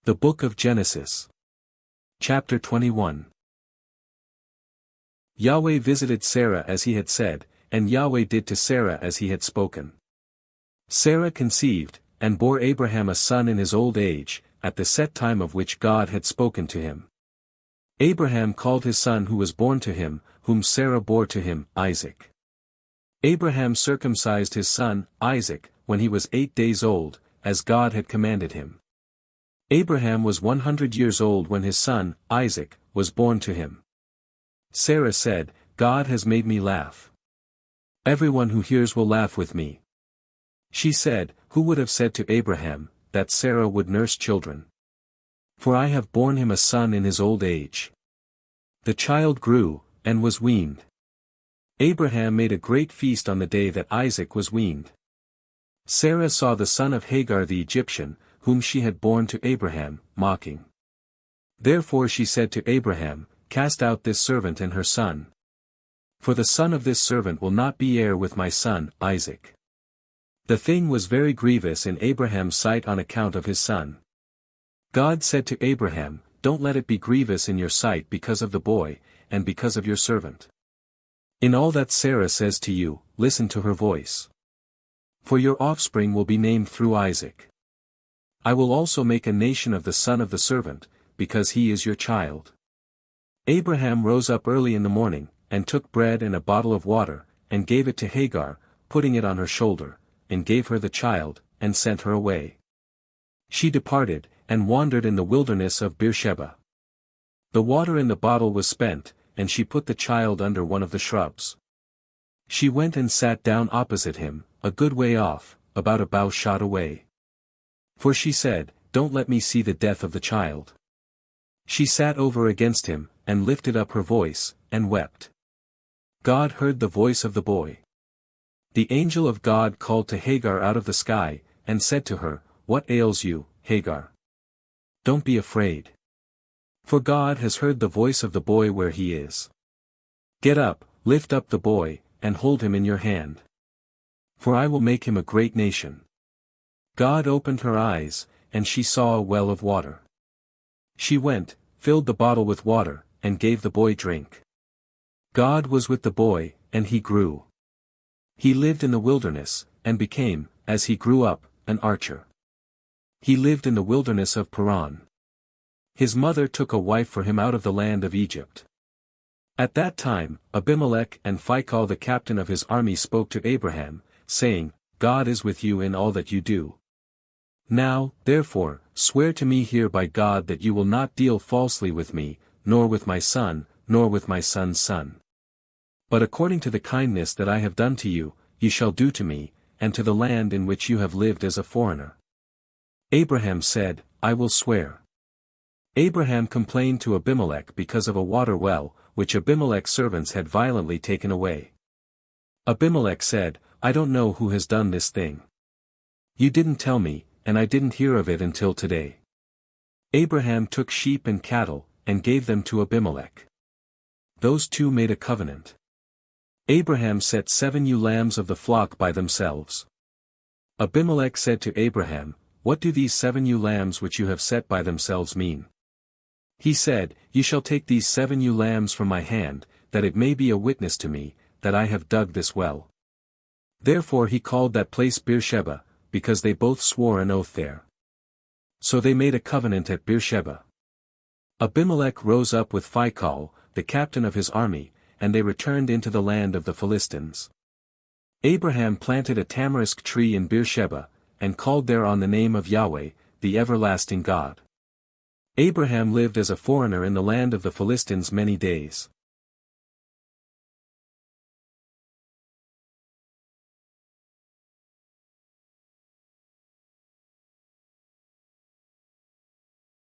The Book of Genesis. Chapter 21. Yahweh visited Sarah as he had said, and Yahweh did to Sarah as he had spoken. Sarah conceived, and bore Abraham a son in his old age, at the set time of which God had spoken to him. Abraham called his son who was born to him, whom Sarah bore to him, Isaac. Abraham circumcised his son, Isaac, when he was 8 days old, as God had commanded him. Abraham was 100 years old when his son, Isaac, was born to him. Sarah said, God has made me laugh. Everyone who hears will laugh with me. She said, who would have said to Abraham, that Sarah would nurse children? For I have borne him a son in his old age. The child grew, and was weaned. Abraham made a great feast on the day that Isaac was weaned. Sarah saw the son of Hagar the Egyptian, whom she had borne to Abraham, mocking. Therefore she said to Abraham, cast out this servant and her son. For the son of this servant will not be heir with my son, Isaac. The thing was very grievous in Abraham's sight on account of his son. God said to Abraham, don't let it be grievous in your sight because of the boy, and because of your servant. In all that Sarah says to you, listen to her voice. For your offspring will be named through Isaac. I will also make a nation of the son of the servant, because he is your child. Abraham rose up early in the morning, and took bread and a bottle of water, and gave it to Hagar, putting it on her shoulder, and gave her the child, and sent her away. She departed, and wandered in the wilderness of Beersheba. The water in the bottle was spent, and she put the child under one of the shrubs. She went and sat down opposite him, a good way off, about a bow shot away. For she said, don't let me see the death of the child. She sat over against him, and lifted up her voice, and wept. God heard the voice of the boy. The angel of God called to Hagar out of the sky, and said to her, what ails you, Hagar? Don't be afraid. For God has heard the voice of the boy where he is. Get up, lift up the boy, and hold him in your hand. For I will make him a great nation. God opened her eyes, and she saw a well of water. She went, filled the bottle with water, and gave the boy drink. God was with the boy, and he grew. He lived in the wilderness, and became, as he grew up, an archer. He lived in the wilderness of Paran. His mother took a wife for him out of the land of Egypt. At that time, Abimelech and Phicol the captain of his army spoke to Abraham, saying, God is with you in all that you do. Now, therefore, swear to me here by God that you will not deal falsely with me, nor with my son, nor with my son's son. But according to the kindness that I have done to you, you shall do to me, and to the land in which you have lived as a foreigner. Abraham said, I will swear. Abraham complained to Abimelech because of a water well, which Abimelech's servants had violently taken away. Abimelech said, I don't know who has done this thing. You didn't tell me, and I didn't hear of it until today. Abraham took sheep and cattle, and gave them to Abimelech. Those two made a covenant. Abraham set 7 ewe lambs of the flock by themselves. Abimelech said to Abraham, what do these 7 ewe lambs which you have set by themselves mean? He said, you shall take these 7 ewe lambs from my hand, that it may be a witness to me, that I have dug this well. Therefore he called that place Beersheba, because they both swore an oath there. So they made a covenant at Beersheba. Abimelech rose up with Phicol, the captain of his army, and they returned into the land of the Philistines. Abraham planted a tamarisk tree in Beersheba, and called there on the name of Yahweh, the everlasting God. Abraham lived as a foreigner in the land of the Philistines many days.